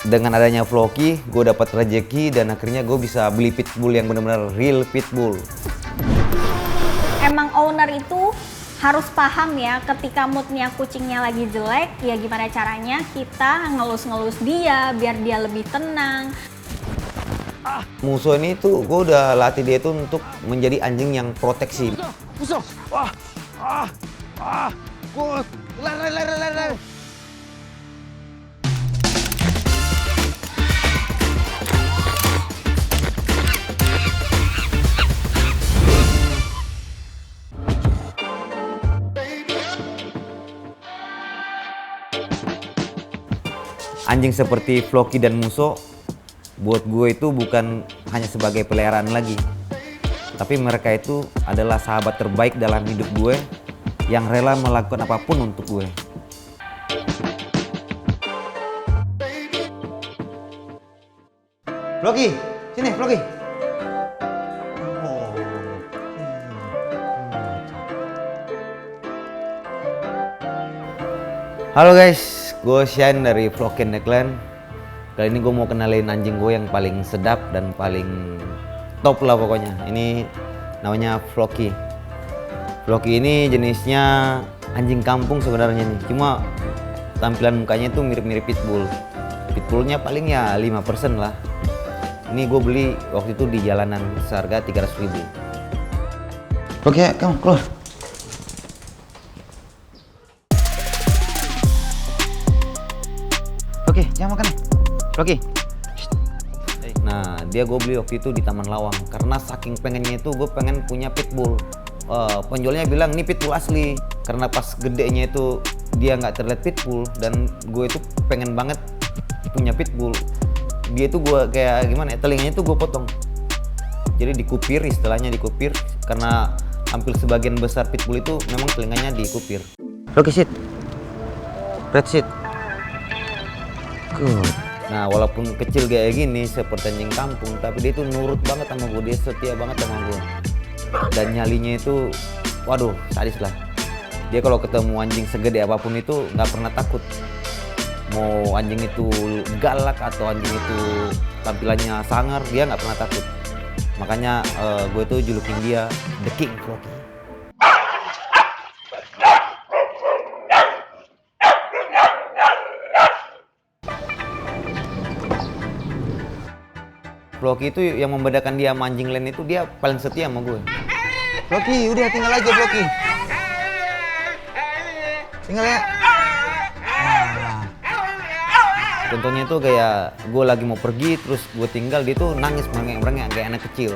dengan adanya Floki, gue dapat rezeki dan akhirnya gue bisa beli pitbull yang benar-benar real pitbull. Emang owner itu harus paham ya ketika moodnya kucingnya lagi jelek, ya gimana caranya kita ngelus-ngelus dia biar dia lebih tenang. Musuh ini tuh gue udah latih dia tuh untuk menjadi anjing yang proteksi. Musuh! Good! Lari! Anjing seperti Floki dan Muso buat gue itu bukan hanya sebagai peliharaan lagi, tapi mereka itu adalah sahabat terbaik dalam hidup gue yang rela melakukan apapun untuk gue. Floki, sini Floki. Halo guys, gue Shane dari Floki and the Clan. Kali ini gue mau kenalin anjing gue yang paling sedap dan paling top lah pokoknya. Ini namanya Floki. Floki ini jenisnya anjing kampung sebenarnya nih. Cuma tampilan mukanya itu mirip-mirip pitbull. Pitbullnya paling ya 5% lah. Ini gue beli waktu itu di jalanan seharga 300.000. Floki, kamu keluar. Floki, jangan makan nih. Floki. Nah, dia gue beli waktu itu di Taman Lawang karena saking pengennya itu gue pengen punya pitbull. Penjualnya bilang ini pitbull asli karena pas gedenya itu dia nggak terlihat pitbull dan gue itu pengen banget punya pitbull. Dia itu gue kayak gimana ya, telinganya itu gue potong. Jadi dikupir, istilahnya dikupir karena hampir sebagian besar pitbull itu memang telinganya dikupir. Floki sit. Red sit. Good. Nah, walaupun kecil kayak gini seperti anjing kampung, tapi dia itu nurut banget sama gue, dia setia banget sama gue. Dan nyalinya itu, waduh, sadis lah. Dia kalau ketemu anjing segede apapun itu nggak pernah takut. Mau anjing itu galak atau anjing itu tampilannya sangar, dia nggak pernah takut. Makanya gue tuh julukin dia The King Floki. Floki itu yang membedakan dia sama anjing lain itu dia paling setia sama gue. Floki, udah tinggal aja Floki. Tinggal ya. Nah. Contohnya itu kayak gue lagi mau pergi terus gue tinggal, dia tuh nangis merengek-merengek kayak anak kecil.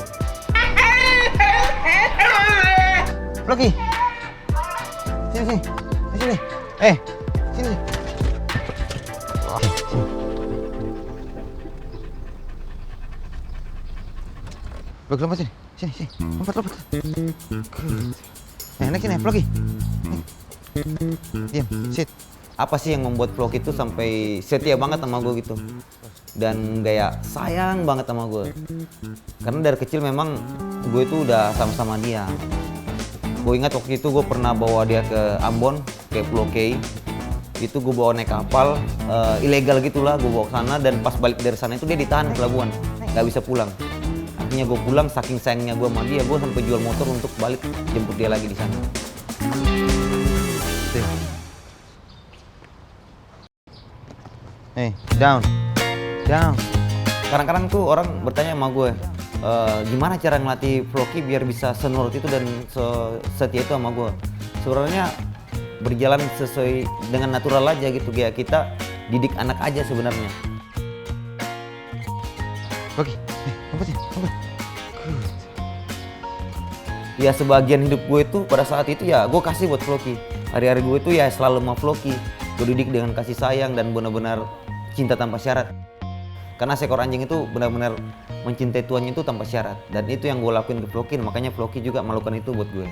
Floki. Sini. Sini. Sini. Floki, lompat sini. Sini. Lompat. Enak sini, Floki. Diam, sit. Apa sih yang membuat Floki itu sampai setia banget sama gue gitu? Dan kayak sayang banget sama gue. Karena dari kecil memang gue itu udah sama-sama dia. Gue ingat waktu itu gue pernah bawa dia ke Ambon, ke Pulau Kei. Itu gue bawa naik kapal, ilegal gitulah, gue bawa ke sana dan pas balik dari sana itu dia ditahan di pelabuhan. Nggak bisa pulang. Akhirnya gue pulang, saking sayangnya gue sama dia, gue sampai jual motor untuk balik jemput dia lagi di sana. Down. Kadang-kadang tuh orang bertanya sama gue, gimana cara ngelatih Floki biar bisa senurut itu dan setia itu sama gue. Sebenarnya berjalan sesuai dengan natural aja gitu, kayak kita didik anak aja sebenarnya. Floki, lompat. Ya sebagian hidup gue itu pada saat itu ya gue kasih buat Floki. Hari-hari gue itu ya selalu sama Floki. Gue didik dengan kasih sayang dan benar-benar cinta tanpa syarat. Karena seekor anjing itu benar-benar mencintai tuannya itu tanpa syarat. Dan itu yang gue lakuin ke Floki, makanya Floki juga melakukan itu buat gue.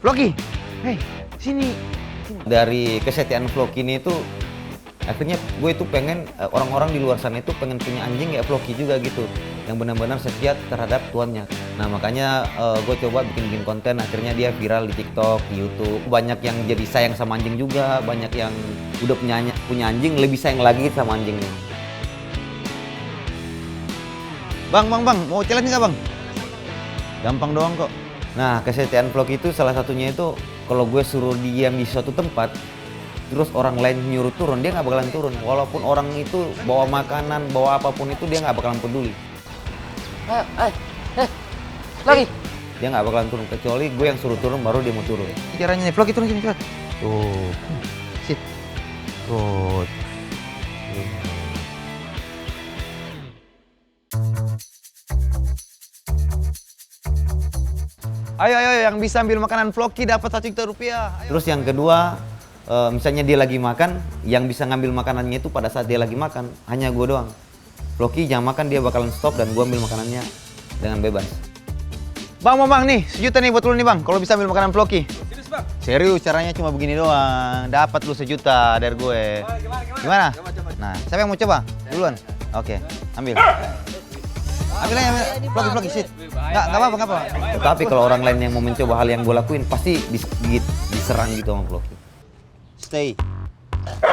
Floki, sini. Dari kesetiaan Floki ini itu akhirnya gue itu pengen orang-orang di luar sana itu pengen punya anjing kayak Floki juga gitu. yang benar-benar setia terhadap tuannya. Nah makanya gue coba bikin konten, akhirnya dia viral di TikTok, di YouTube. Banyak yang jadi sayang sama anjing juga, banyak yang udah punya anjing lebih sayang lagi sama anjingnya. Bang, mau challenge nggak bang? Gampang doang kok. Nah kesetiaan vlog itu salah satunya itu kalau gue suruh diam di suatu tempat, terus orang lain nyuruh turun, dia nggak bakalan turun. Walaupun orang itu bawa makanan, bawa apapun itu dia nggak bakalan peduli. Lagi. Dia nggak bakalan turun, kecuali gue yang suruh turun baru dia mau turun. Caranya nih, vlog itu nih cepat. Tuh, sit, good. Ayo, yang bisa ambil makanan Vloki dapat 1 juta rupiah. Ayo. Terus yang kedua, misalnya dia lagi makan, yang bisa ngambil makanannya itu pada saat dia lagi makan, hanya gue doang. Vloki jangan makan, dia bakalan stop dan gue ambil makanannya dengan bebas. Bang, nih, 1 juta nih buat lu nih bang, kalau bisa ambil makanan Vloki. Serius bang? Serius, caranya cuma begini doang. Dapat lu 1 juta dari gue. Gimana? Nah, siapa yang mau coba? Duluan. Oke, ambil. Ambil aja, Vloki, sit. Nggak apa-apa. Tapi kalau orang lain yang mau mencoba hal yang gue lakuin, pasti diserang gitu sama Vloki. Stay.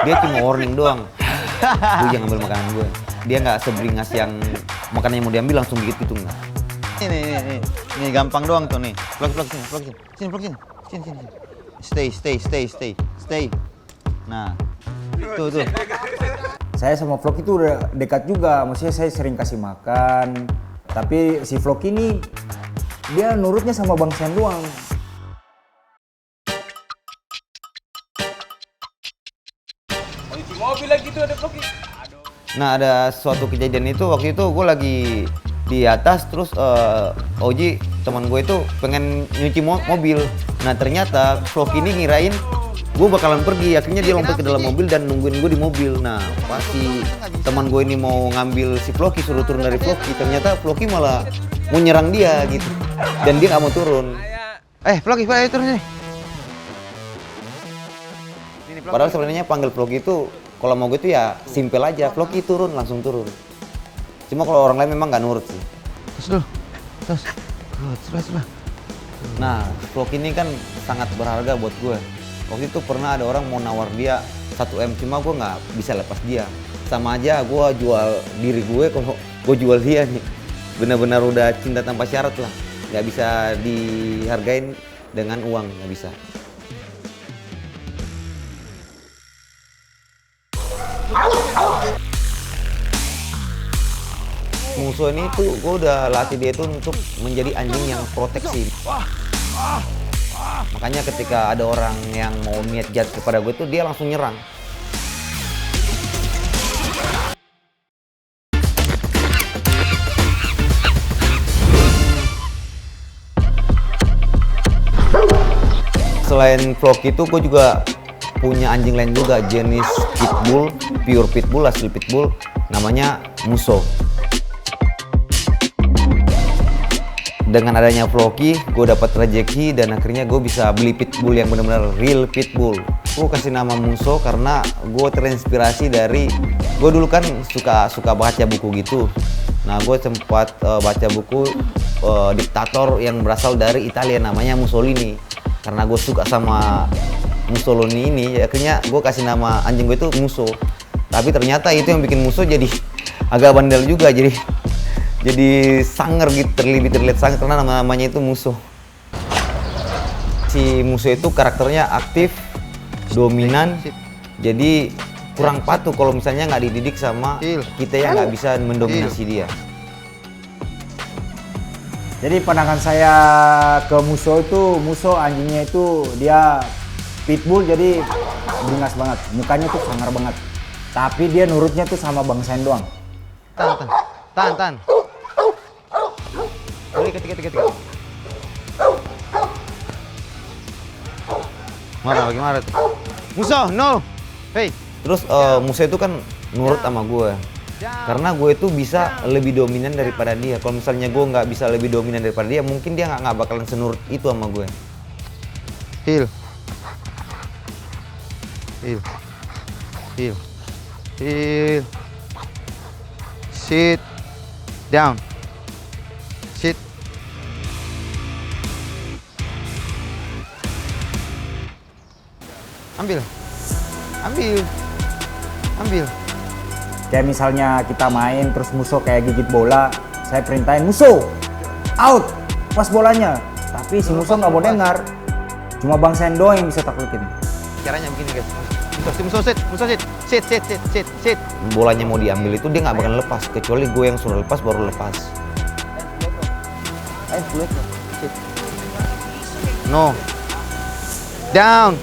Dia cuma warning doang. Gue jangan ambil makanan gue. Dia nggak seberingas yang makanannya mau diambil langsung gigit gitu nggak. Ini gampang doang tuh nih. Vlog sini. Stay. Nah, tuh. Saya sama Vlog itu udah dekat juga, maksudnya saya sering kasih makan. Tapi si Vlog ini, dia nurutnya sama Bang Sen doang. Nah ada suatu kejadian itu, waktu itu gue lagi di atas, terus Oji teman gue itu pengen nyuci mobil. Nah ternyata Vlog ini ngirain gue bakalan pergi, akhirnya dia lompat ke dalam mobil dan nungguin gue di mobil. Nah pasti teman gue ini mau ngambil si Vloki, suruh turun dari Vloki, ternyata Vloki malah mau nyerang dia gitu, dan dia nggak mau turun. Vloki, turun nih. Padahal sebenarnya panggil Vloki itu kalau mau gue tuh ya simpel aja, Vloki turun, langsung turun. Cuma kalau orang lain memang nggak nurut sih. Terus. Nah Vloki ini kan sangat berharga buat gue. Waktu itu pernah ada orang mau nawar dia 1M, cuma gue nggak bisa lepas dia. Sama aja gue jual diri gue kalau gue jual dia nih. Benar-benar udah cinta tanpa syarat lah. Nggak bisa dihargain dengan uang, nggak bisa. Musuh ini tuh gue udah latih dia tuh untuk menjadi anjing yang proteksi. Makanya ketika ada orang yang mau niat jahat kepada gue tuh dia langsung nyerang. Selain Vloki itu gue juga punya anjing lain juga, jenis pitbull, pure pitbull, asli pitbull, namanya Musso. Dengan adanya Vloki, gue dapat rezeki dan akhirnya gue bisa beli pitbull yang benar-benar real pitbull. Gue kasih nama Musso karena gue terinspirasi dari, gue dulu kan suka baca buku gitu. Nah gue sempat baca buku diktator yang berasal dari Italia namanya Mussolini. Karena gue suka sama Mussolini ini, akhirnya gue kasih nama anjing gue itu Musso. Tapi ternyata itu yang bikin Musso jadi agak bandel juga, jadi sangar gitu, terlihat sangar karena namanya itu Musso. Si Musso itu karakternya aktif, dominan, jadi kurang patuh kalau misalnya nggak dididik sama kita yang nggak bisa mendominasi dia. Jadi pandangan saya ke Musso itu, Musso anjingnya itu dia pitbull jadi beringas banget, mukanya tuh sangar banget. Tapi dia nurutnya tuh sama Bang Sen doang. Tahan. Ketika. Bagaimana tuh? Musso, no! Hey! Terus Musso itu kan nurut sama gue. Karena gue itu bisa lebih dominan daripada dia. Kalau misalnya gue nggak bisa lebih dominan daripada dia, mungkin dia nggak bakalan senurut itu sama gue. Heel. Sit down. Ambil. Ambil. Ambil. Kayak misalnya kita main terus musuh kayak gigit bola, saya perintahin musuh out pas bolanya, tapi si musuh nggak mau dengar, cuma Bang Sen doang yang bisa taklukin. Caranya begini guys. Musuh sit. Bolanya mau diambil itu dia nggak bakal lepas, kecuali gue yang suruh lepas baru lepas. Sit. No. Down.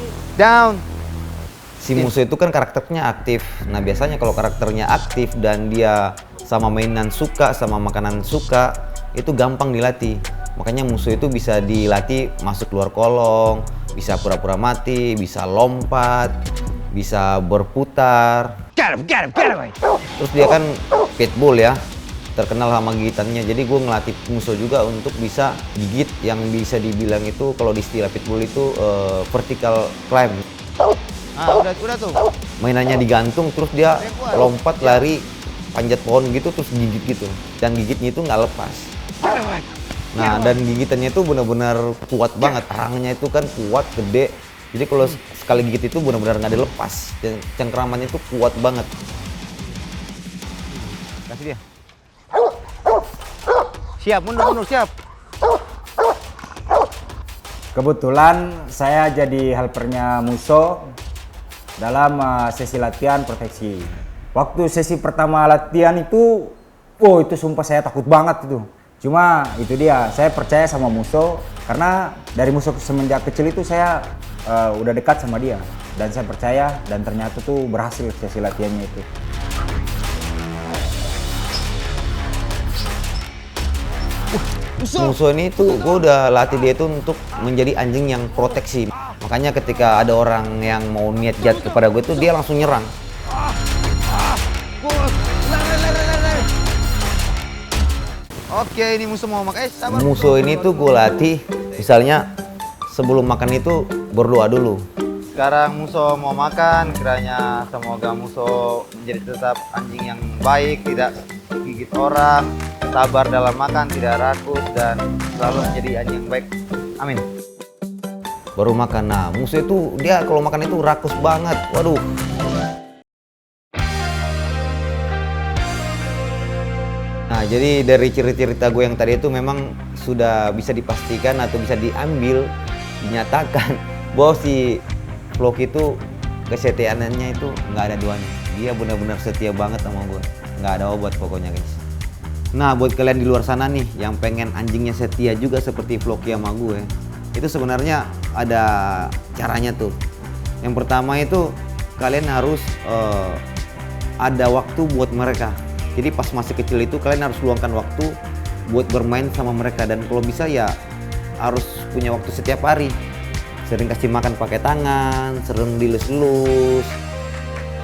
Si musuh itu kan karakternya aktif. Nah biasanya kalau karakternya aktif dan dia sama mainan suka, sama makanan suka, itu gampang dilatih. Makanya musuh itu bisa dilatih masuk keluar kolong, bisa pura-pura mati, bisa lompat, bisa berputar. Terus dia kan pitbull ya, terkenal sama gigitannya. Jadi gue ngelatih musuh juga untuk bisa gigit yang bisa dibilang itu kalau di istilah pitbull itu vertical climb. Udah tuh. Mainannya digantung terus dia lompat lari panjat pohon gitu terus gigit gitu, dan gigitnya itu nggak lepas. Nah dan gigitannya itu benar-benar kuat banget, arangnya itu kan kuat gede, jadi kalau sekali gigit itu benar-benar nggak dilepas, dan cengkramannya itu kuat banget. Kasih dia. Siap, mundur siap. Kebetulan saya jadi helpernya Musso dalam sesi latihan proteksi. Waktu sesi pertama latihan itu, itu sumpah saya takut banget itu. Cuma itu dia, saya percaya sama Musso karena dari Musso semenjak kecil itu saya udah dekat sama dia dan saya percaya, dan ternyata tuh berhasil sesi latihannya itu. Musuh ini tuh gue udah latih dia itu untuk menjadi anjing yang proteksi. Makanya ketika ada orang yang mau niat jahat kepada gue tuh dia langsung nyerang. Oke, ini musuh mau makan. Sabar. Musuh ini tuh gue latih, misalnya sebelum makan itu berdoa dulu. Sekarang musuh mau makan, kiranya semoga musuh menjadi tetap anjing yang baik, tidak gigit orang, sabar dalam makan, tidak rakus, dan selalu menjadi anjing yang baik. Amin. Baru makan. Nah musuh itu dia kalau makan itu rakus banget. Waduh. Nah jadi dari cerita gue yang tadi itu memang sudah bisa dipastikan atau bisa diambil, dinyatakan bahwa si Floki itu kesetiaannya itu nggak ada duanya. Dia benar-benar setia banget sama gue, nggak ada obat pokoknya guys. Nah buat kalian di luar sana nih yang pengen anjingnya setia juga seperti Floki sama gue, itu sebenarnya ada caranya tuh. Yang pertama itu kalian harus ada waktu buat mereka. Jadi pas masih kecil itu kalian harus luangkan waktu buat bermain sama mereka, dan kalau bisa ya harus punya waktu setiap hari. Sering kasih makan pakai tangan, sering dilus-lus.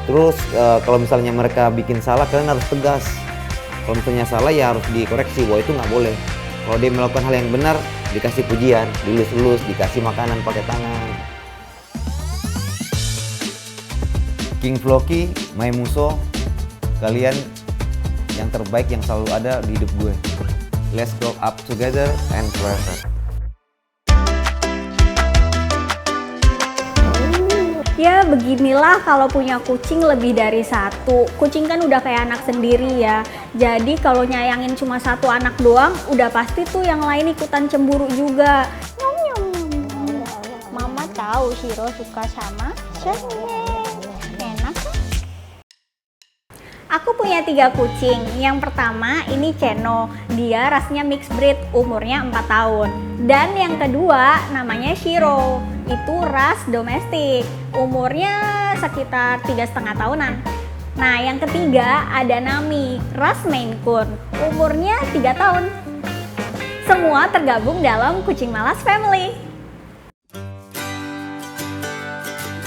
Terus kalau misalnya mereka bikin salah kalian harus tegas. Kalau misalnya salah ya harus dikoreksi bahwa itu nggak boleh. Kalau dia melakukan hal yang benar dikasih pujian, dilus-lus, dikasih makanan pakai tangan. King Floki, My Musso, kalian yang terbaik yang selalu ada di hidup gue. Let's grow up together and forever. Ya beginilah kalau punya kucing lebih dari satu. Kucing kan udah kayak anak sendiri ya. Jadi kalau nyayangin cuma satu anak doang, udah pasti tuh yang lain ikutan cemburu juga. Nyom nyom. Mama tahu Shiro suka sama Shane. Enak kan? Aku punya 3 kucing. Yang pertama ini Ceno. Dia rasnya mixed breed, umurnya 4 tahun. Dan yang kedua namanya Shiro. Itu ras domestik, umurnya sekitar 3,5 tahunan. Nah yang ketiga ada Nami, ras Maine Coon, umurnya 3 tahun. Semua tergabung dalam Kucing Malas Family.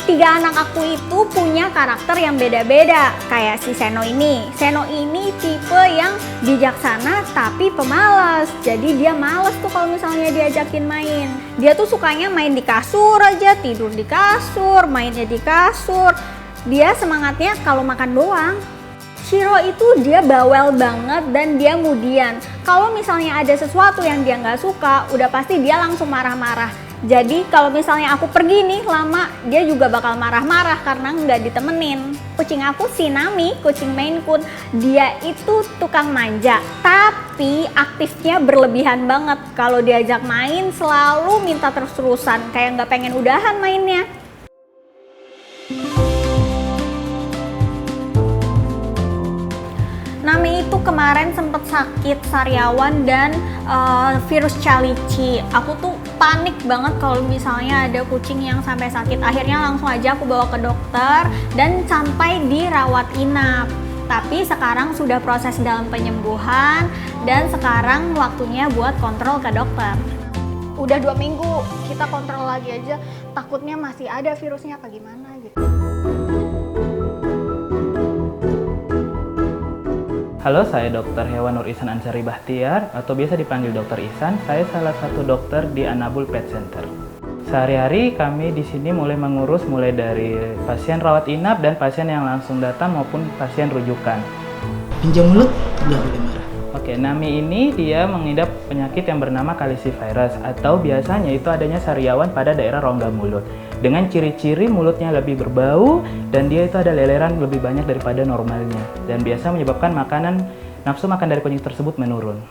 3 anak aku itu punya karakter yang beda-beda. Kayak si Seno ini. Seno ini tipe yang bijaksana tapi pemalas. Jadi dia males tuh kalau misalnya diajakin main. Dia tuh sukanya main di kasur aja, tidur di kasur, mainnya di kasur. Dia semangatnya kalau makan doang. Shiro itu dia bawel banget dan dia mudian. Kalau misalnya ada sesuatu yang dia nggak suka, udah pasti dia langsung marah-marah. Jadi kalau misalnya aku pergi nih lama, dia juga bakal marah-marah karena nggak ditemenin. Kucing aku si Nami, kucing Maine Coon, dia itu tukang manja, tapi aktifnya berlebihan banget. Kalau diajak main selalu minta terus-terusan, kayak nggak pengen udahan mainnya. Nami itu kemarin sempet sakit sariawan dan virus calici. Aku tuh panik banget kalau misalnya ada kucing yang sampai sakit. Akhirnya langsung aja aku bawa ke dokter dan sampai dirawat inap. Tapi sekarang sudah proses dalam penyembuhan dan sekarang waktunya buat kontrol ke dokter. Udah 2 minggu kita kontrol lagi aja, takutnya masih ada virusnya apa gimana gitu. Halo, saya Dr. Hewan Nur Ihsan Ansari Bahtiar atau biasa dipanggil Dr. Ihsan. Saya salah satu dokter di Anabul Pet Center. Sehari-hari kami di sini mulai dari pasien rawat inap dan pasien yang langsung datang maupun pasien rujukan. Pinjam mulut udah boleh marah. Oke, Nami ini dia mengidap penyakit yang bernama kalisivirus atau biasanya itu adanya sariawan pada daerah rongga mulut. Dengan ciri-ciri mulutnya lebih berbau dan dia itu ada leleran lebih banyak daripada normalnya dan biasa menyebabkan nafsu makan dari kucing tersebut menurun.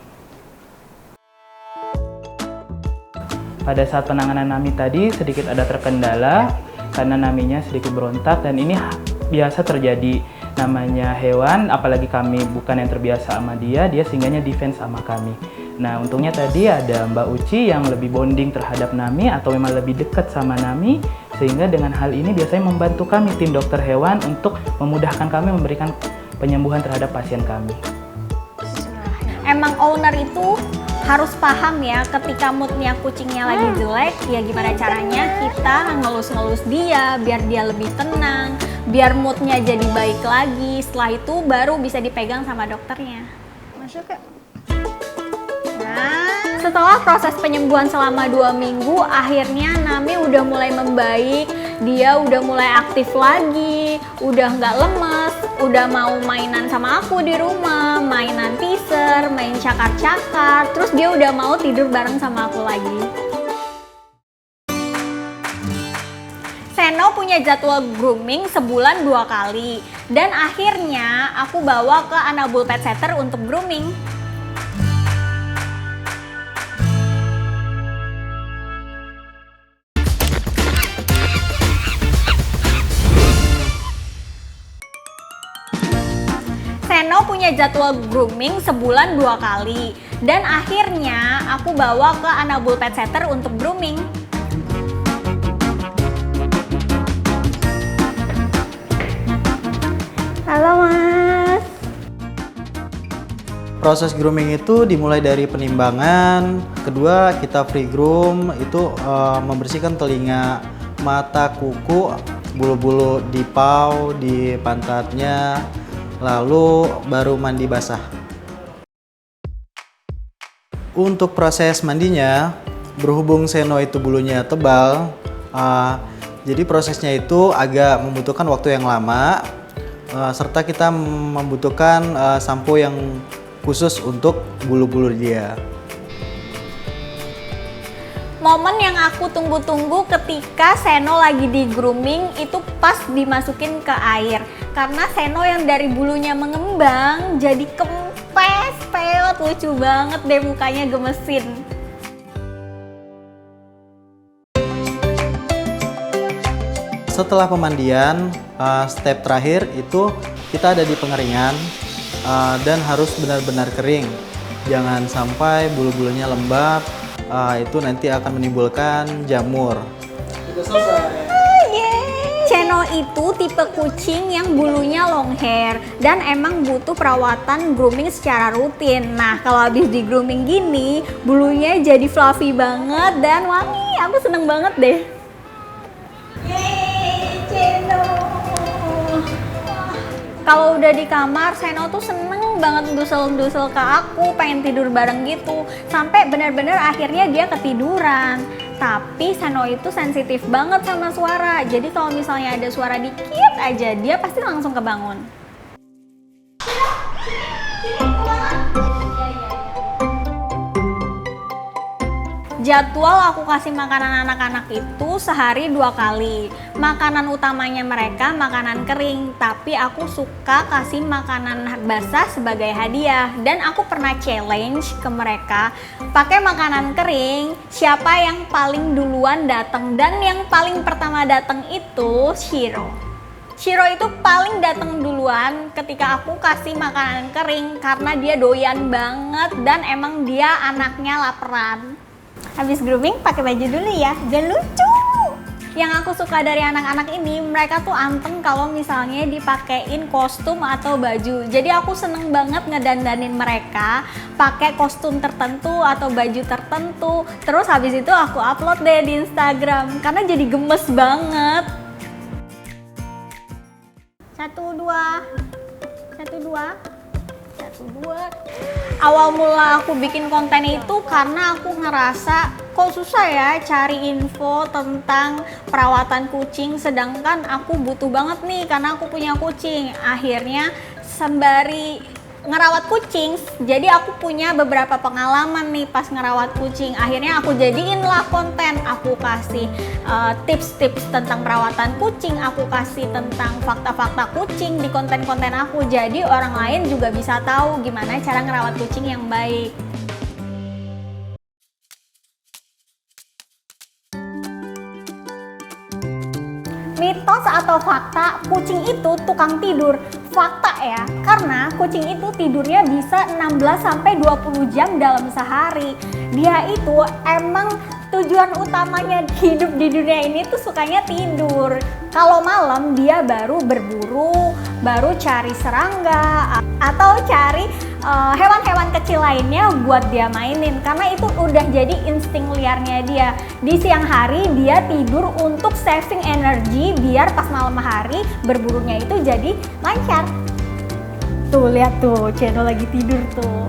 Pada saat penanganan Nami tadi sedikit ada terkendala karena Naminya sedikit berontak dan ini biasa terjadi, namanya hewan, apalagi kami bukan yang terbiasa sama dia sehingganya defense sama kami. Nah, untungnya tadi ada Mbak Uci yang lebih bonding terhadap Nami atau memang lebih dekat sama Nami, sehingga dengan hal ini biasanya membantu kami tim dokter hewan untuk memudahkan kami memberikan penyembuhan terhadap pasien kami. Emang owner itu harus paham ya ketika moodnya kucingnya lagi jelek, ya gimana caranya kita ngelus-ngelus dia biar dia lebih tenang, biar moodnya jadi baik lagi. Setelah itu baru bisa dipegang sama dokternya. Masuk ke. Nah, setelah proses penyembuhan selama 2 minggu, akhirnya Nami udah mulai membaik. Dia udah mulai aktif lagi, udah nggak lemes, udah mau mainan sama aku di rumah, mainan teaser, main cakar-cakar, terus dia udah mau tidur bareng sama aku lagi. Seno punya jadwal grooming sebulan 2 kali, dan akhirnya aku bawa ke Anabul Pet Center untuk grooming. Seno punya jadwal grooming sebulan 2 kali dan akhirnya aku bawa ke Anabul Pet Center untuk grooming. Halo Mas. Proses grooming itu dimulai dari penimbangan, kedua kita free groom, itu membersihkan telinga, mata, kuku, bulu-bulu di paw, di pantatnya, lalu baru mandi basah. Untuk proses mandinya, berhubung Seno itu bulunya tebal, jadi prosesnya itu agak membutuhkan waktu yang lama, serta kita membutuhkan sampo yang khusus untuk bulu-bulu dia. Momen yang aku tunggu-tunggu ketika Seno lagi di grooming itu pas dimasukin ke air. Karena Seno yang dari bulunya mengembang jadi kempes, peot, lucu banget deh mukanya, gemesin. Setelah pemandian, step terakhir itu kita ada di pengeringan dan harus benar-benar kering. Jangan sampai bulu-bulunya lembab, itu nanti akan menimbulkan jamur. Sudah selesai. Seno itu tipe kucing yang bulunya long hair dan emang butuh perawatan grooming secara rutin. Nah, kalau habis di grooming gini, bulunya jadi fluffy banget dan wangi. Aku seneng banget deh. Yeay, Seno. Kalau udah di kamar, Seno tuh seneng banget ndusel-ndusel ke aku, pengen tidur bareng gitu. Sampai benar-benar akhirnya dia ketiduran. Tapi Seno itu sensitif banget sama suara. Jadi kalau misalnya ada suara dikit aja, dia pasti langsung kebangun. Jadwal aku kasih makanan anak-anak itu sehari 2 kali. Makanan utamanya mereka makanan kering, tapi aku suka kasih makanan basah sebagai hadiah. Dan aku pernah challenge ke mereka pakai makanan kering, siapa yang paling duluan datang, dan yang paling pertama datang itu Shiro. Shiro itu paling datang duluan ketika aku kasih makanan kering karena dia doyan banget dan emang dia anaknya laparan. Habis grooming pakai baju dulu ya, dan lucu. Yang aku suka dari anak-anak ini, mereka tuh anteng kalau misalnya dipakein kostum atau baju. Jadi aku seneng banget ngedandanin mereka pakai kostum tertentu atau baju tertentu. Terus habis itu aku upload deh di Instagram karena jadi gemes banget. 1, 2, 1, 2. Awal mula aku bikin konten itu karena aku ngerasa kok susah ya cari info tentang perawatan kucing, sedangkan aku butuh banget nih karena aku punya kucing. Akhirnya sembari ngerawat kucing, jadi aku punya beberapa pengalaman nih pas ngerawat kucing. Akhirnya aku jadiin lah konten, aku kasih tips-tips tentang perawatan kucing, aku kasih tentang fakta-fakta kucing di konten-konten aku. Jadi orang lain juga bisa tahu gimana cara ngerawat kucing yang baik. Mitos atau fakta, kucing itu tukang tidur. Fakta ya, karena kucing itu tidurnya bisa 16-20 jam dalam sehari. Dia itu emang tujuan utamanya hidup di dunia ini tuh sukanya tidur. Kalau malam dia baru berburu, baru cari serangga atau cari hewan-hewan kecil lainnya buat dia mainin, karena itu udah jadi insting liarnya dia. Di siang hari dia tidur untuk saving energi biar pas malam hari berburunya itu jadi lancar. Tuh lihat tuh, Cheno lagi tidur tuh.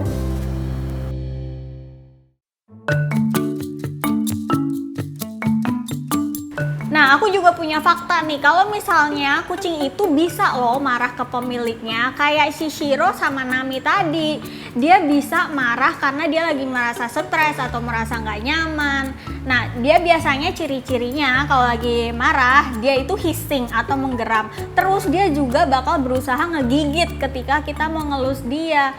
Nah, aku juga punya fakta nih, kalau misalnya kucing itu bisa loh marah ke pemiliknya, kayak si Shiro sama Nami tadi. Dia bisa marah karena dia lagi merasa stres atau merasa nggak nyaman. Nah, dia biasanya ciri-cirinya kalau lagi marah, dia itu hissing atau menggeram. Terus dia juga bakal berusaha ngegigit ketika kita mau ngelus dia.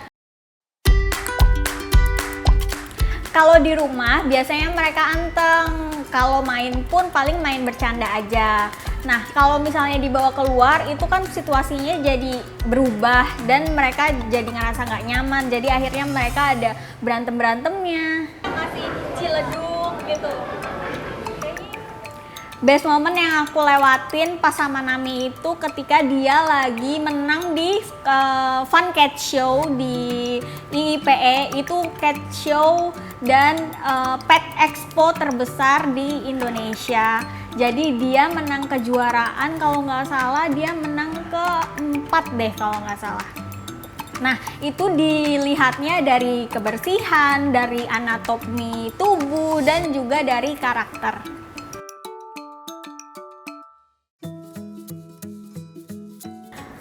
Kalau di rumah biasanya mereka anteng, kalau main pun paling main bercanda aja. Nah, kalau misalnya dibawa keluar itu kan situasinya jadi berubah dan mereka jadi ngerasa nggak nyaman. Jadi akhirnya mereka ada berantem-berantemnya. Masih ciledug gitu. Best moment yang aku lewatin pas sama Nami itu ketika dia lagi menang di Fun Cat Show di IIPE. Itu cat show dan pet expo terbesar di Indonesia. Jadi dia menang kejuaraan, kalau nggak salah dia menang ke-4 deh kalau nggak salah. Nah, itu dilihatnya dari kebersihan, dari anatomi tubuh, dan juga dari karakter.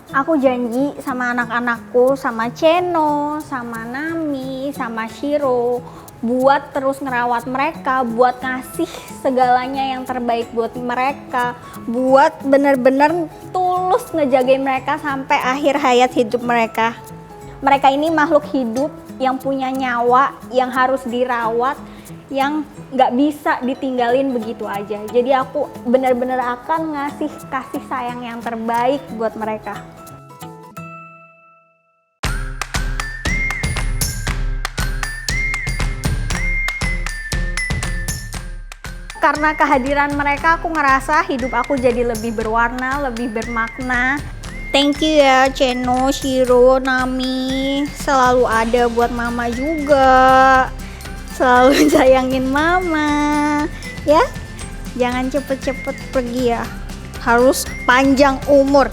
Aku janji sama anak-anakku, sama Cheno, sama Nami, sama Shiro, buat terus ngerawat mereka, buat ngasih segalanya yang terbaik buat mereka, buat bener-bener tulus ngejagain mereka sampai akhir hayat hidup mereka. Mereka ini makhluk hidup yang punya nyawa, yang harus dirawat, yang nggak bisa ditinggalin begitu aja. Jadi aku bener-bener akan ngasih kasih sayang yang terbaik buat mereka. Karena kehadiran mereka, aku ngerasa hidup aku jadi lebih berwarna, lebih bermakna. Thank you ya Cheno, Shiro, Nami. Selalu ada buat mama juga. Selalu sayangin mama. Ya, jangan cepet-cepet pergi ya. Harus panjang umur.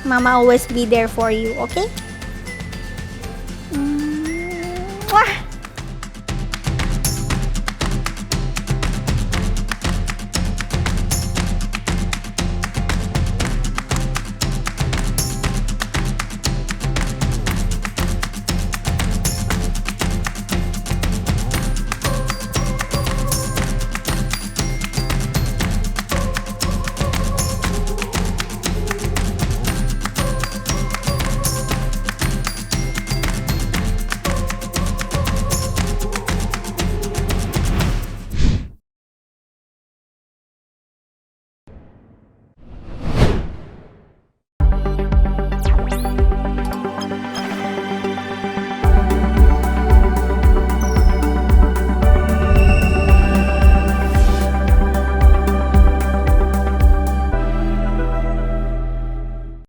Mama always be there for you, oke?